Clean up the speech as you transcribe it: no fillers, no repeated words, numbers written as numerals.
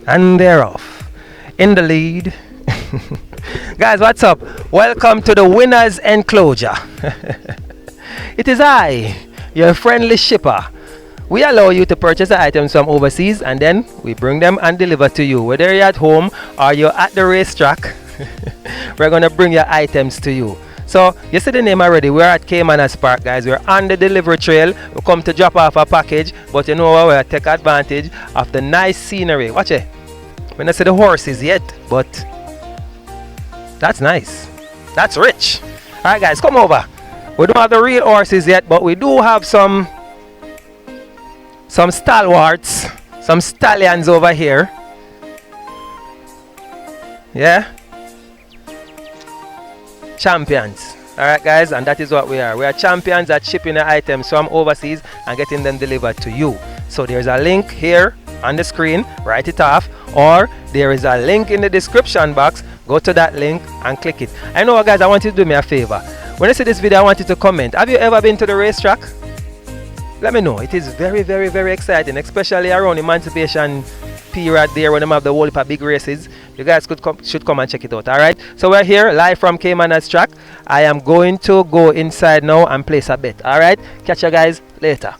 And they're off. In the lead. Guys, what's up? Welcome to the winner's enclosure. It is I, your friendly shipper. We allow you to purchase the items from overseas and then we bring them and deliver to you. Whether you're at home or you're at the racetrack, we're going to bring your items to you. So, you see the name already. We're at Caymanas Park, guys. We're on the delivery trail. We come to drop off a package, but you know what? We'll take advantage of the nice scenery. Watch it. We're not see the horses yet, but that's nice. That's rich. Alright, guys, come over. We don't have the real horses yet, but we do have some stalwarts, some stallions over here. Yeah? Champions. Alright, guys, and that is what we are. We are champions at shipping the items from overseas and getting them delivered to you. So there's a link here on the screen. Write it off. Or there is a link in the description box. Go to that link and click it. I know, guys, I want you to do me a favor. When you see this video, I want you to comment. Have you ever been to the racetrack? Let me know. It is very, very, very exciting, especially around Emancipation period there when they have the whole heap of big races. You guys should come and check it out. Alright, so we're here live from Caymanas track. I am going to go inside now and place a bet. Alright, catch you guys later.